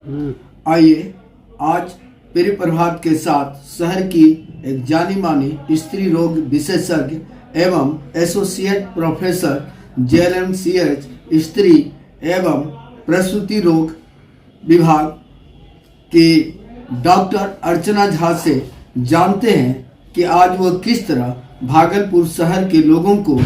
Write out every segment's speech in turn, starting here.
आइए आज प्रिय प्रभात के साथ शहर की एक जानी मानी स्त्री रोग विशेषज्ञ एवं एसोसिएट प्रोफेसर JLMCH स्त्री एवं प्रसूति रोग विभाग की डॉक्टर अर्चना झा से जानते हैं कि आज वो किस तरह भागलपुर शहर के लोगों को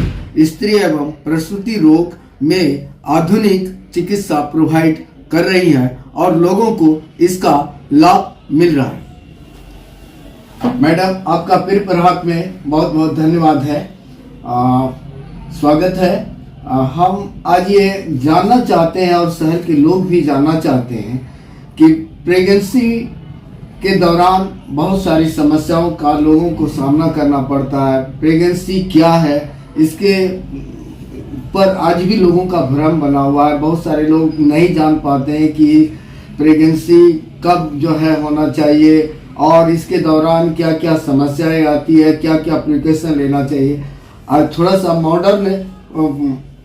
स्त्री एवं प्रसूति रोग में आधुनिक चिकित्सा प्रोवाइड कर रही है और लोगों को इसका लाभ मिल रहा है। मैडम, आपका प्रिय प्रभात में बहुत बहुत धन्यवाद है, स्वागत है। हम आज ये जानना चाहते हैं और शहर के लोग भी जानना चाहते हैं कि प्रेगनेंसी के दौरान बहुत सारी समस्याओं का लोगों को सामना करना पड़ता है। प्रेगनेंसी क्या है, इसके पर आज भी लोगों का भ्रम बना हुआ है। बहुत सारे लोग नहीं जान पाते हैं कि प्रेगनेंसी कब जो है होना चाहिए और इसके दौरान क्या क्या समस्याएं आती है, क्या क्या प्रिकॉशन लेना चाहिए। आज थोड़ा सा मॉडर्न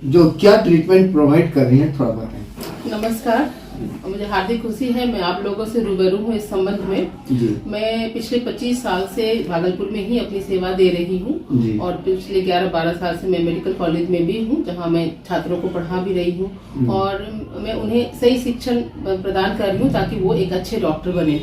जो क्या ट्रीटमेंट प्रोवाइड कर रही हैं, थोड़ा बताएं। नमस्कार, मुझे हार्दिक खुशी है मैं आप लोगों से रूबरू हूँ इस संबंध में। मैं पिछले 25 साल से भागलपुर में ही अपनी सेवा दे रही हूँ और पिछले 11-12 साल से मैं मेडिकल कॉलेज में भी हूँ, जहाँ मैं छात्रों को पढ़ा भी रही हूँ और मैं उन्हें सही शिक्षण प्रदान कर रही हूँ ताकि वो एक अच्छे डॉक्टर बने।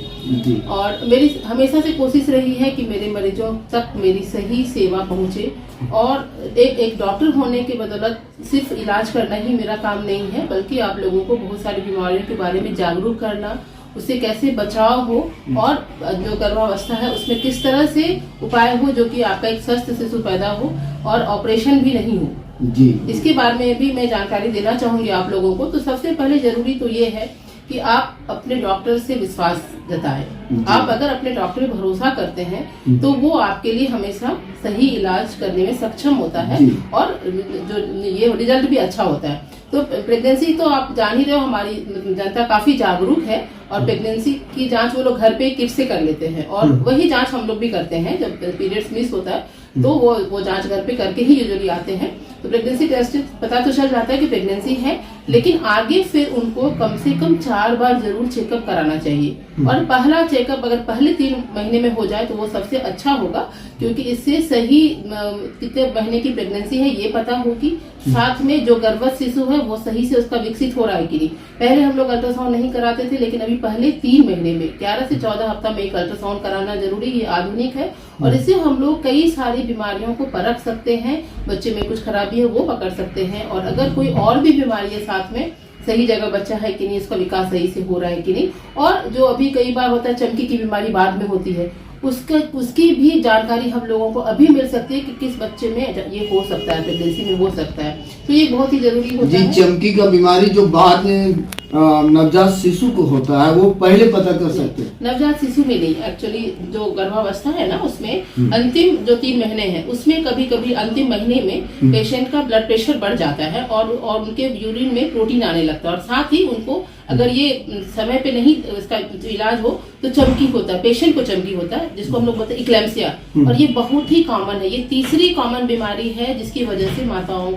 और मेरी हमेशा से कोशिश रही है कि मेरे मरीजों तक मेरी सही सेवा पहुँचे और एक डॉक्टर होने के बदौलत सिर्फ इलाज करना ही मेरा काम नहीं है, बल्कि आप लोगों को बहुत सारी बीमारियों के बारे में जागरूक करना, उससे कैसे बचाव हो और जो गर्भावस्था है उसमें किस तरह से उपाय हो जो कि आपका एक स्वस्थ शिशु पैदा हो और ऑपरेशन भी नहीं हो जी। इसके बारे में भी मैं जानकारी देना चाहूंगी आप लोगों को। तो सबसे पहले जरूरी तो ये है कि आप अपने डॉक्टर से विश्वास जताएं। आप अगर अपने डॉक्टर पर भरोसा करते हैं तो वो आपके लिए हमेशा सही इलाज करने में सक्षम होता है और जो ये रिजल्ट भी अच्छा होता है। तो प्रेगनेंसी तो आप जान ही रहे हो, हमारी जनता काफी जागरूक है और प्रेगनेंसी की जांच वो लोग घर पे किट से कर लेते हैं और वही जांच हम लोग भी करते हैं। जब पीरियड्स मिस होता है तो वो जांच घर पे करके ही यूजुअली आते हैं। तो प्रेगनेंसी टेस्ट पता तो चल जाता है कि प्रेगनेंसी है, लेकिन आगे फिर उनको कम से कम 4 बार जरूर चेकअप कराना चाहिए और पहला चेकअप अगर पहले 3 महीने में हो जाए तो वो सबसे अच्छा होगा, क्योंकि इससे सही कितने महीने की प्रेगनेंसी है ये पता होगी, साथ में जो गर्भस्थ शिशु है वो सही से उसका विकसित हो रहा है कि नहीं। पहले हम लोग अल्ट्रासाउंड नहीं कराते थे, लेकिन अभी पहले 3 महीने में 11 से 14 हफ्ता में एक अल्ट्रासाउंड कराना जरूरी, ये आधुनिक है और इससे हम लोग कई सारी बीमारियों को परख सकते हैं। बच्चे में कुछ खराबी है वो पकड़ सकते हैं और अगर कोई और भी बीमारी है साथ में, सही जगह बच्चा है कि नहीं, इसका विकास सही से हो रहा है कि नहीं। और जो अभी कई बार होता है चमकी की बीमारी बाद में होती है, उसकी भी जानकारी हम लोगों को अभी मिल सकती है कि किस बच्चे में ये हो सकता है, प्रेगनेंसी में हो सकता है। तो ये बहुत ही जरूरी होता है। चमकी का बीमारी जो बाद में नवजात शिशु को होता है वो पहले पता कर सकते हैं। नवजात शिशु में नहीं, एक्चुअली जो गर्भावस्था है ना उसमें अंतिम जो 3 महीने हैं उसमें कभी कभी अंतिम महीने में पेशेंट का ब्लड प्रेशर बढ़ जाता है और उनके यूरिन में प्रोटीन आने लगता है और साथ ही उनको अगर ये समय पे नहीं इसका इलाज हो तो चमकी होता है, पेशेंट को चमकी होता है, जिसको हम लोग बोलते हैं इक्लेम्सिया। और ये बहुत ही कॉमन है, ये तीसरी कॉमन बीमारी है जिसकी वजह से माताओं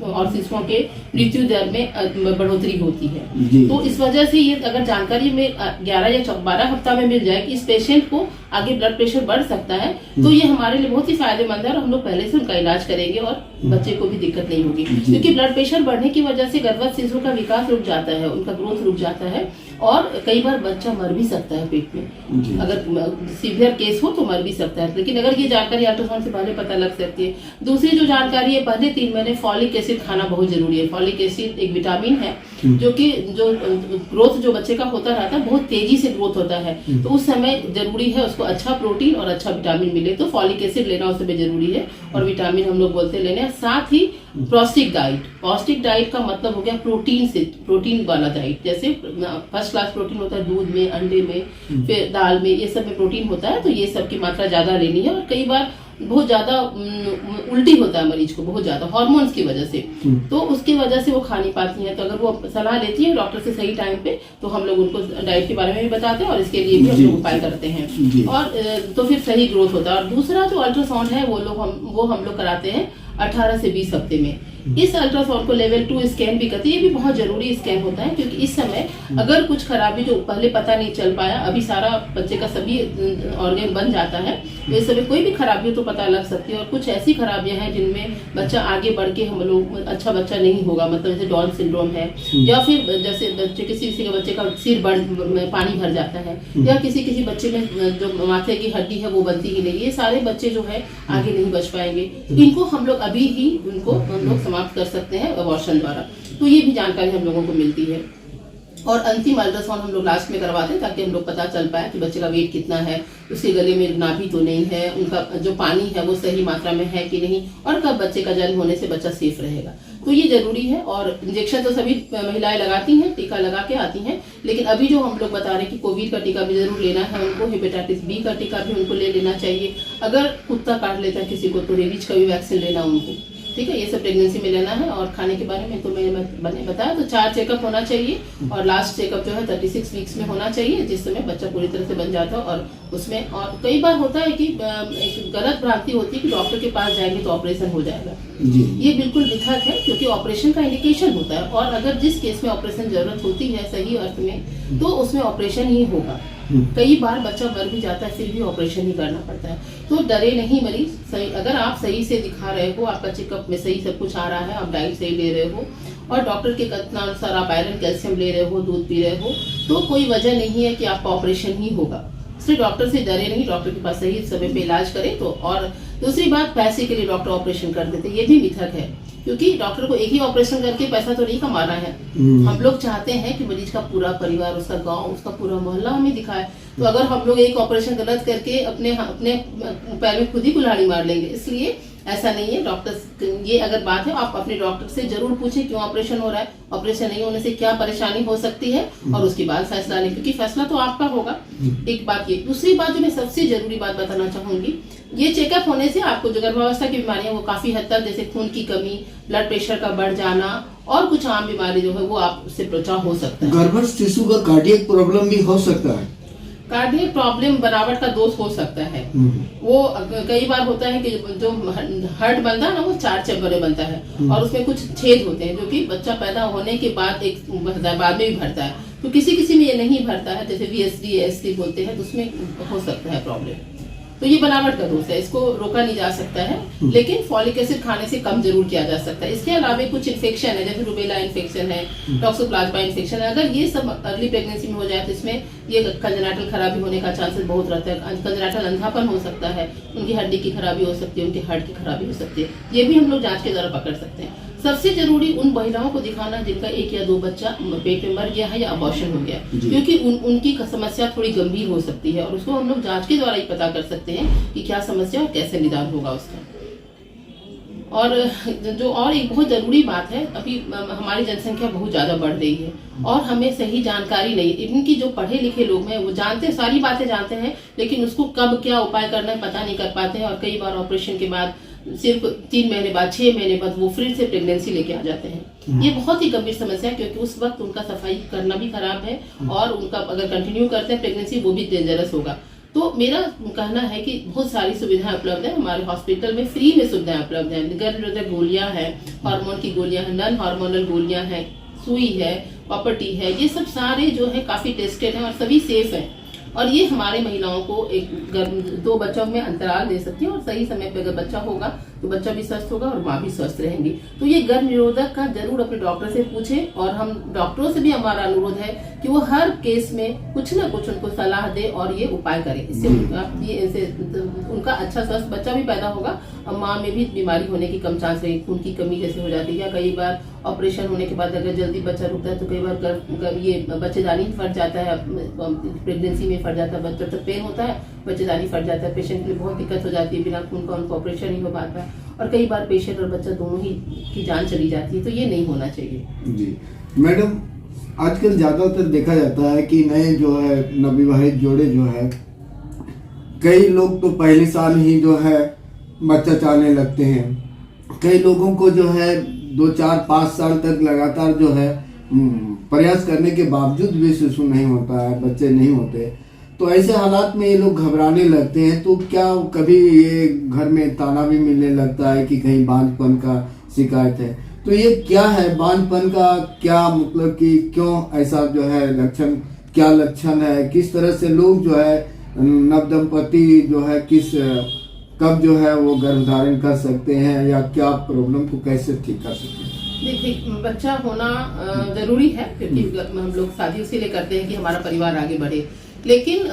और शिशुओं के मृत्यु दर में बढ़ोतरी होती है। तो इस वजह से ये अगर जानकारी में 11 या 12 हफ्ता में मिल जाए कि इस पेशेंट को आगे ब्लड प्रेशर बढ़ सकता है तो ये हमारे लिए बहुत ही फायदेमंद है और हम लोग पहले से उनका इलाज करेंगे और बच्चे को भी दिक्कत नहीं होगी। क्योंकि ब्लड प्रेशर बढ़ने की वजह से गर्भस्थ शिशु का विकास रुक जाता है, उनका ग्रोथ रुक जाता है और कई बार बच्चा मर भी सकता है पेट में। अगर सीवियर केस हो तो मर भी सकता है, लेकिन अगर ये जानकारी अल्ट्रासाउंड से पहले पता लग सकती है। दूसरी जो जानकारी है, पहले 3 महीने फॉलिक एसिड खाना बहुत जरूरी है। फॉलिक एसिड एक विटामिन है जो कि जो ग्रोथ जो बच्चे का होता रहता है बहुत तेजी से ग्रोथ होता है, तो उस समय जरूरी है उसको अच्छा प्रोटीन और अच्छा विटामिन मिले। तो फॉलिक एसिड लेना उस समय जरूरी है और विटामिन हम लोग बोलते लेने। साथ ही पौष्टिक डाइट का मतलब हो गया प्रोटीन वाला डाइट। जैसे फर्स्ट क्लास प्रोटीन होता है दूध में, अंडे में, फिर दाल में, ये सब में प्रोटीन होता है, तो ये सब की मात्रा ज्यादा लेनी है। और कई बार बहुत ज्यादा उल्टी होता है मरीज को, बहुत ज्यादा हार्मोन्स की वजह से, तो उसकी वजह से वो खा नहीं पाती हैं। तो अगर वो सलाह लेती है डॉक्टर से सही टाइम पे तो हम लोग उनको डाइट के बारे में भी बताते हैं और इसके लिए भी हम लोग उपाय करते हैं और तो फिर सही ग्रोथ होता है। और दूसरा जो अल्ट्रासाउंड है वो हम लोग कराते हैं 18 से 20 हफ्ते में। इस अल्ट्रासाउंड को लेवल 2 स्कैन भी कहते हैं। ये भी बहुत जरूरी स्कैन होता है, क्योंकि इस समय अगर कुछ खराबी जो पहले पता नहीं चल पाया, अभी सारा बच्चे का सभी ऑर्गन बन जाता है, तो इस समय कोई भी खराबी हो तो पता लग सकती है। और कुछ ऐसी खराबियां हैं जिनमें बच्चा आगे बढ़ के हम लोग अच्छा बच्चा नहीं होगा, मतलब जैसे डाउन सिंड्रोम है, या फिर जैसे बच्चे किसी का बच्चे का सिर में पानी भर जाता है, या किसी बच्चे में जो माथे की हड्डी है वो बनती ही नहीं, ये सारे बच्चे जो है आगे नहीं बच पाएंगे। तो इनको हम लोग अभी ही हम लोग समाप्त कर सकते हैं अबॉर्शन द्वारा। तो ये भी जानकारी हम लोगों को मिलती है। और अंतिम अल्ट्रासाउंड हम लोग लास्ट में करवाते हैं, ताकि हम लोग पता चल पाए कि बच्चे का वेट कितना है, उसके गले में नाभि तो नहीं है, उनका जो पानी है वो सही मात्रा में है कि नहीं, और कब बच्चे का जन्म होने से बच्चा सेफ रहेगा। तो ये जरूरी है। और इंजेक्शन तो सभी महिलाएं लगाती हैं, टीका लगा के आती हैं, लेकिन अभी जो हम लोग बता रहे हैं कि कोविड का टीका भी जरूर लेना है उनको, हेपेटाइटिस बी का टीका भी उनको ले लेना चाहिए। अगर कुत्ता काट लेता है किसी को तो रेबीज का भी वैक्सीन लेना उनको, ठीक है। ये सब प्रेगनेंसी में लेना है। और खाने के बारे में तो मैंने बताया, तो 4 चेकअप होना चाहिए, और लास्ट चेकअप जो है 36 वीक्स में होना चाहिए, जिस समय बच्चा पूरी तरह से बन जाता है। और उसमें और कई बार होता है कि एक गलत भ्रांति होती है कि डॉक्टर के पास जाएंगे तो ऑपरेशन हो जाएगा जी। ये बिल्कुल मिथक है, क्योंकि ऑपरेशन का इंडिकेशन होता है, और अगर जिस केस में ऑपरेशन जरूरत होती है सही अर्थ में, तो उसमें ऑपरेशन ही होगा। कई बार बच्चा मर भी जाता है, फिर भी ऑपरेशन ही करना पड़ता है। तो डरे नहीं मरीज, सही अगर आप सही से दिखा रहे हो, आपका चेकअप में सही सब कुछ आ रहा है, आप डाइट सही ले रहे हो, और डॉक्टर के कथनानुसार आप आयरन कैल्शियम ले रहे हो, दूध पी रहे हो, तो कोई वजह नहीं है कि आपका ऑपरेशन ही होगा। सिर्फ डॉक्टर से डरे नहीं, डॉक्टर के पास सही समय पे इलाज करें। तो और दूसरी बात, पैसे के लिए डॉक्टर ऑपरेशन कर देते, ये भी मिथक है, क्योंकि डॉक्टर को एक ही ऑपरेशन करके पैसा तो नहीं कमाना है। हम लोग चाहते हैं कि मरीज का पूरा परिवार, उसका गांव, उसका पूरा मोहल्ला हमें दिखाए। तो अगर हम लोग एक ऑपरेशन गलत करके अपने पैर में खुद ही कुल्हाड़ी मार लेंगे, इसलिए ऐसा नहीं है। डॉक्टर, ये अगर बात है, आप अपने डॉक्टर से जरूर पूछें क्यों ऑपरेशन हो रहा है, ऑपरेशन नहीं होने से क्या परेशानी हो सकती है, और उसके बाद फैसला लें, क्योंकि फैसला तो आपका होगा। एक बात ये। दूसरी बात जो मैं सबसे जरूरी बात बताना चाहूंगी, ये चेकअप होने से आपको जो गर्भावस्था की बीमारियां वो काफी हद तक, जैसे खून की कमी, ब्लड प्रेशर का बढ़ जाना, और कुछ आम बीमारी जो है वो आपसे बचाव हो सकता है। गर्भस्थ शिशु का कार्डियक प्रॉब्लम भी हो सकता है। कार्डियक प्रॉब्लम बनावट का दोष हो सकता है। वो कई बार होता है कि जो हार्ट बनता है ना, वो 4 चैम्बर बनता है, और उसमें कुछ छेद होते हैं, जो कि बच्चा पैदा होने के बाद बाद में भी भरता है। तो किसी में ये नहीं भरता है, जैसे VSD ASD बोलते हैं, तो उसमें हो सकता है प्रॉब्लम। तो ये बनावट का दोष है, इसको रोका नहीं जा सकता है, लेकिन फॉलिक एसिड खाने से कम जरूर किया जा सकता है। इसके अलावा कुछ इन्फेक्शन है, जैसे रुबेला इन्फेक्शन है, टॉक्सोप्लाज्मा इन्फेक्शन है, अगर ये सब अर्ली प्रेगनेंसी में हो जाए तो इसमें ये कंजेनाइटल खराबी होने का चांसेस बहुत रहता है। कंजेनाइटल अंधापन हो सकता है, उनकी हड्डी की खराबी हो सकती है, उनके हार्ट की खराबी हो सकती है। ये भी हम लोग जांच के द्वारा पकड़ सकते हैं। सबसे जरूरी उन महिलाओं को दिखाना जिनका 1 या 2 बच्चा पेट में मर गया है या अबॉर्शन हो गया, क्योंकि उनकी समस्या थोड़ी गंभीर हो सकती है, और उसको हम लोग जांच के द्वारा ही पता कर सकते हैं कि क्या समस्या और कैसे निदान होगा उसका। और जो और एक बहुत जरूरी बात है, अभी हमारी जनसंख्या बहुत ज्यादा बढ़ रही है, और हमें सही जानकारी नहीं। इनकी जो पढ़े लिखे लोग हैं वो जानते, सारी बातें जानते हैं, लेकिन उसको कब क्या उपाय करना है पता नहीं कर पाते हैं, और कई बार ऑपरेशन के बाद सिर्फ 3 महीने बाद, 6 महीने बाद वो फिर से प्रेगनेंसी लेके आ जाते हैं। ये बहुत ही गंभीर समस्या है, क्योंकि उस वक्त उनका सफाई करना भी खराब है, और उनका अगर कंटिन्यू करते हैं प्रेगनेंसी वो भी डेंजरस होगा। तो मेरा कहना है कि बहुत सारी सुविधाएं उपलब्ध है हमारे हॉस्पिटल में, फ्री में सुविधाएं उपलब्ध है। गर्भनिरोधक गोलियां हैं, हार्मोन की गोलियां हैं, नॉन हार्मोनल गोलियां हैं, सुई है, प्रॉपर्टी है, ये सब सारे जो है काफी टेस्टेड हैं और सभी सेफ हैं। और ये हमारे महिलाओं को एक 2 बच्चों में अंतराल दे सकती है, और सही समय पे अगर बच्चा होगा तो बच्चा भी स्वस्थ होगा और माँ भी स्वस्थ रहेंगी। तो ये गर्भ निरोधक का जरूर अपने डॉक्टर से पूछें, और हम डॉक्टरों से भी हमारा अनुरोध है कि वो हर केस में कुछ न कुछ उनको सलाह दे और ये उपाय करें। इससे उनका अच्छा स्वस्थ बच्चा भी पैदा होगा, और माँ में भी बीमारी होने की कम चांस रहेगी। खून की कमी जैसे हो जाती है, या कई बार ऑपरेशन होने के बाद अगर जल्दी बच्चा रुकता है तो कई बार ये बच्चेदानी फट जाता है, प्रेगनेंसी में फट जाता है, बच्चा तो पेन होता है, बच्चेदानी फट जाता है, पेशेंट के लिए बहुत दिक्कत हो जाती है, बिना खून का उनको ऑपरेशन नहीं हो पाता है, और कई बार पेशेंट और बच्चा दोनों ही की जान चली जाती है। तो ये नहीं होना चाहिए जी। मैडम, आजकल ज्यादातर देखा जाता है कि नए जो है नवविवाहित जोड़े जो है, कई लोग तो पहले साल ही जो है बच्चा चाहने लगते हैं, कई लोगों को जो है 2, 4, 5 साल तक लगातार जो है प्रयास करने के बावजूद भी शिशु नहीं होता है, बच्चे नहीं होते। तो ऐसे हालात में ये लोग घबराने लगते हैं। तो क्या कभी ये घर में ताना भी मिलने लगता है कि कहीं बांझपन का शिकायत है, तो ये क्या है बांझपन का, क्या मतलब कि क्यों ऐसा जो है लक्षण, क्या लक्षण है, किस तरह से लोग जो है नवदंपति जो है कब जो है वो गर्भधारण कर सकते हैं, या क्या प्रॉब्लम को कैसे ठीक कर सकते हैं? देखिए, बच्चा होना जरूरी है, क्योंकि हम लोग शादी इसीलिए करते हैं कि हमारा परिवार आगे बढ़े। लेकिन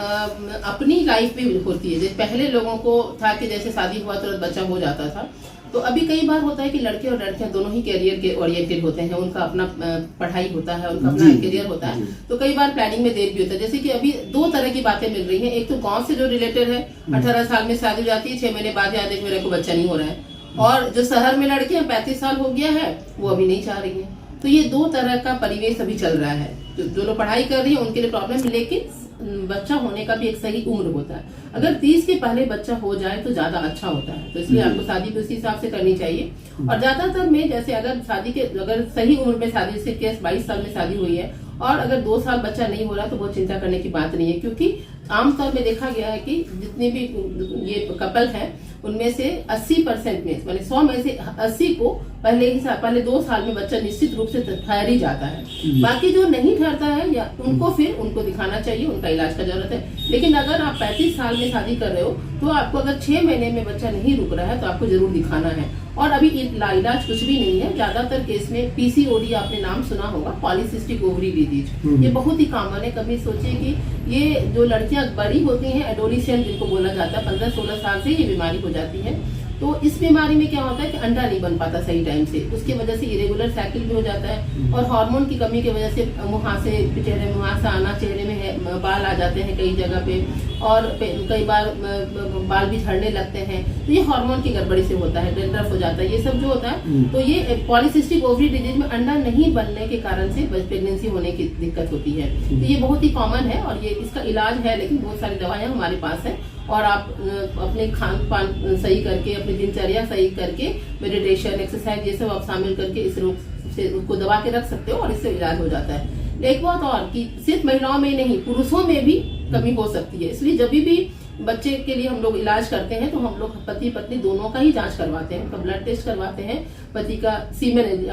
अपनी लाइफ भी होती है। जैसे पहले लोगों को था कि जैसे शादी हुआ तुरंत बच्चा हो जाता था, तो अभी कई बार होता है कि लड़के और लड़कियां दोनों ही करियर के ओरिएंटेड होते हैं। उनका अपना पढ़ाई होता है, उनका अपना करियर होता है, तो कई बार प्लानिंग में देर भी होता है। जैसे कि अभी दो तरह की बातें मिल रही हैं। एक तो गांव से जो रिलेटेड है, 18 साल में शादी हो जाती है, 6 महीने बाद याद है मेरे को बच्चा नहीं हो रहा है। और जो शहर में लड़कियां 35 साल हो गया है, वो अभी नहीं चाह रही है। तो ये दो तरह का परिवेश अभी चल रहा है। जो लोग पढ़ाई कर रही है उनके लिए प्रॉब्लम, लेकिन बच्चा होने का भी एक सही उम्र होता है। अगर 30 के पहले बच्चा हो जाए तो ज्यादा अच्छा होता है। तो इसलिए आपको शादी भी उसी हिसाब से करनी चाहिए। और ज्यादातर में जैसे अगर सही उम्र में शादी, जैसे केस 22 साल में शादी हुई है और अगर 2 साल बच्चा नहीं हो रहा, तो बहुत चिंता करने की बात नहीं है। क्योंकि आमतौर में देखा गया है कि जितने भी ये कपल हैं उनमें से 80% में, माने 100 में से 80 को पहले 2 साल में बच्चा निश्चित रूप से ठहर ही जाता है। बाकी जो नहीं ठहरता है या उनको दिखाना चाहिए, उनका इलाज का जरूरत है। लेकिन अगर आप 35 साल में शादी कर रहे हो, तो आपको अगर 6 महीने में बच्चा नहीं रुक रहा है, तो आपको जरूर दिखाना है। और अभी इलाज कुछ भी नहीं है। ज्यादातर केस में पीसीओडी आपने नाम सुना होगा, पॉलीसिस्टिक ओवरी डिजीज, ये बहुत ही कॉमन है। कभी सोचिए कि ये जो लड़कियां बड़ी होती हैं, एडोलिसेंट जिनको बोला जाता है, 15-16 साल से ये बीमारी हो जाती है। तो इस बीमारी में क्या होता है कि अंडा नहीं बन पाता सही टाइम से, उसकी वजह से इरेगुलर साइकिल भी हो जाता है। और हार्मोन की कमी की वजह से मुहासे, चेहरे में मुहासा आना, चेहरे में बाल आ जाते हैं कई जगह पे, और कई बार बाल भी झड़ने लगते हैं। तो ये हार्मोन की गड़बड़ी से होता है, डेंड्रफ हो जाता है, ये सब जो होता है। तो ये पॉलीसिस्टिक ओवरी डिजीज में अंडा नहीं बनने के कारण से प्रेगनेंसी होने की दिक्कत होती है। तो ये बहुत ही कॉमन है और ये इसका इलाज है, लेकिन बहुत सारी दवाइयां हमारे पास है। और आप अपने खान पान सही करके, अपनी दिनचर्या सही करके, मेडिटेशन, एक्सरसाइज, ये सब आप शामिल करके इस रोग से उसको दबा के रख सकते हो और इससे इलाज हो जाता है। एक बात और कि सिर्फ महिलाओं में नहीं, पुरुषों में भी कमी हो सकती है। इसलिए जब भी बच्चे के लिए हम लोग इलाज करते हैं, तो हम लोग पति पत्नी दोनों का ही जांच करवाते हैं, उनका ब्लड टेस्ट करवाते हैं, पति का सीमेन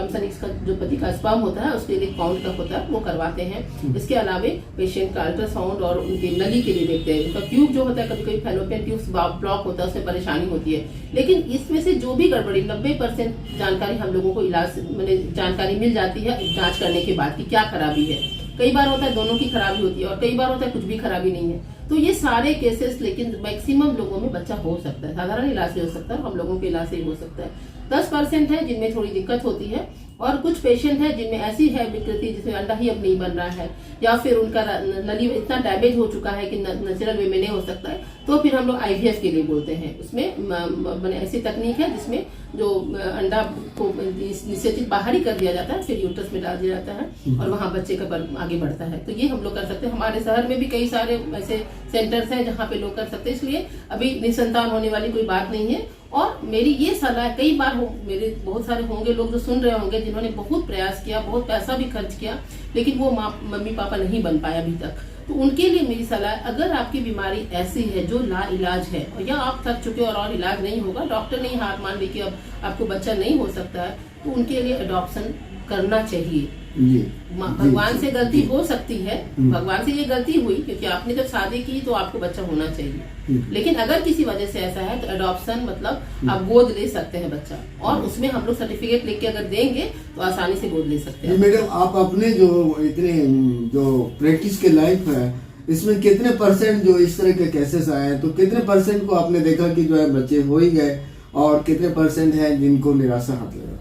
का जो पति का स्पर्म होता है उसके लिए काउंट का होता है वो करवाते हैं। इसके अलावा पेशेंट का अल्ट्रासाउंड और उनकी नली के लिए देखते हैं। उनका ट्यूब जो होता है, कभी कभी फैलोपियन ट्यूब ब्लॉक होता है, उससे परेशानी होती है। लेकिन इसमें से जो भी गड़बड़ी, 90% जानकारी हम लोगों को जानकारी मिल जाती है जाँच करने के बाद कि क्या खराबी है। कई बार होता है दोनों की खराबी होती है और कई बार होता है कुछ भी खराबी नहीं है। तो ये सारे केसेस, लेकिन मैक्सिमम लोगों में बच्चा हो सकता है, साधारण इलाज से हो सकता है, हम लोगों के इलाज से ही हो सकता है। 10% है जिनमें थोड़ी दिक्कत होती है, और कुछ पेशेंट है जिनमें ऐसी है विकृति जिसमें अंडा ही अब नहीं बन रहा है, या फिर उनका नली इतना डैमेज हो चुका है कि नेचुरल वे में नहीं हो सकता है, तो फिर हम लोग IVF के लिए बोलते हैं। उसमें ऐसी तकनीक है जिसमें जो अंडा को निषेचित बाहर ही कर दिया जाता है, फिर यूट्रस में डाल दिया जाता है और वहाँ बच्चे का आगे बढ़ता है। तो ये हम लोग कर सकते हैं। हमारे शहर में भी कई सारे ऐसे सेंटर्स हैं जहाँ पे लोग कर सकते हैं। इसलिए अभी निसंतान होने वाली कोई बात नहीं है। और मेरी ये सलाह, कई बार मेरे बहुत सारे होंगे लोग जो सुन रहे होंगे जिन्होंने बहुत प्रयास किया, बहुत पैसा भी खर्च किया, लेकिन वो मम्मी पापा नहीं बन पाए अभी तक। तो उनके लिए मेरी सलाह, अगर आपकी बीमारी ऐसी है जो ला इलाज है, या आप थक चुके और इलाज नहीं होगा, डॉक्टर ने ही हाथ मान ली कि अब आपको बच्चा नहीं हो सकता है, तो उनके लिए अडॉप्शन करना चाहिए। भगवान से गलती हो सकती है, भगवान से ये गलती हुई क्योंकि आपने जब शादी की तो आपको बच्चा होना चाहिए। लेकिन अगर किसी वजह से ऐसा है तो अडॉप्शन मतलब आप गोद ले सकते हैं बच्चा, और उसमें हम लोग सर्टिफिकेट लेके अगर देंगे तो आसानी से गोद ले सकते हैं। मैडम, आप अपने जो प्रैक्टिस के लाइफ है, इसमें कितने % जो इस तरह के केसेस आए हैं, तो कितने % को आपने देखा कि जो है बच्चे हो ही गए, और कितने % है जिनको निराशा हाथ लगा?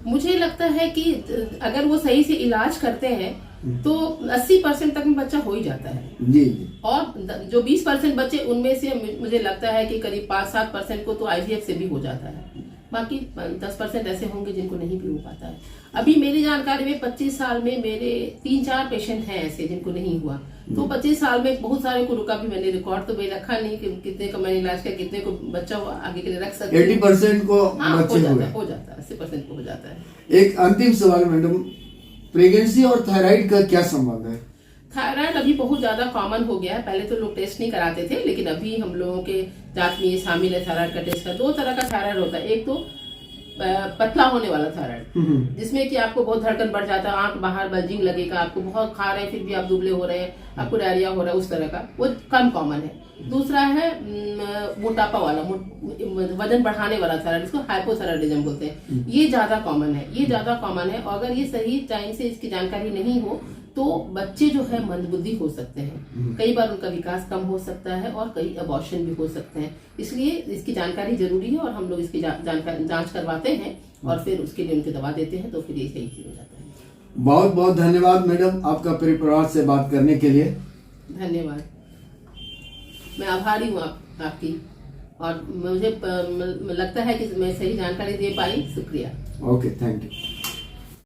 मुझे लगता है कि अगर वो सही से इलाज करते हैं तो 80% तक में बच्चा हो ही जाता है जी। और जो 20% बच्चे, उनमें से मुझे लगता है कि करीब 5-7% को तो IVF से भी हो जाता है। बाकी 10% ऐसे होंगे जिनको नहीं भी हो पाता है। अभी मेरी जानकारी में 25 साल में मेरे 3-4 पेशेंट हैं ऐसे जिनको नहीं हुआ। तो 25 साल में बहुत सारे को रुका भी, मैंने रिकॉर्ड तो भाई रखा नहीं कि कितने का मैंने इलाज किया, कितने को बच्चा हुआ, आगे के लिए रख सकते। 80% को बच्चे हो जाता है, 80% को हो जाता है। एक अंतिम सवाल मैडम, प्रेगनेंसी और थायराइड का क्या संबंध है? थायराइड अभी बहुत ज्यादा कॉमन हो गया है। पहले तो लोग टेस्ट नहीं कराते थे, लेकिन अभी हम लोगों के जांच में ये शामिल है थायराइड का टेस्ट का। 2 तरह का थायराइड होता है, एक तो पतला होने वाला थायराइड, जिसमें कि आपको बहुत धड़कन बढ़ जाता है, आंख बाहर बल्जिंग लगेगा, आपको बहुत खा रहे हैं फिर भी आप दुबले हो रहे हैं, आपको डायरिया हो रहा है, उस तरह का, वो कम कॉमन है। दूसरा है मोटापा वाला, वजन बढ़ाने वाला थायराइड, इसको हाइपोथायराइडिज्म बोलते हैं, ये ज्यादा कॉमन है, ये ज्यादा कॉमन है। और अगर ये सही टाइम से इसकी जानकारी नहीं हो तो बच्चे जो है मंदबुद्धि हो सकते हैं, कई बार उनका विकास कम हो सकता है और कई अबॉर्शन भी हो सकते हैं। इसलिए इसकी जानकारी जरूरी है और हम लोग इसकी जांच करवाते हैं और फिर उसके लिए उनकी दवा देते हैं, तो फिर ये सही हो जाता है। बहुत बहुत धन्यवाद मैडम, आपका परिवार से बात करने के लिए। धन्यवाद, मैं आभारी हूँ आपकी, और मुझे लगता है कि मैं सही जानकारी दे पाई। शुक्रिया। Okay, thank you.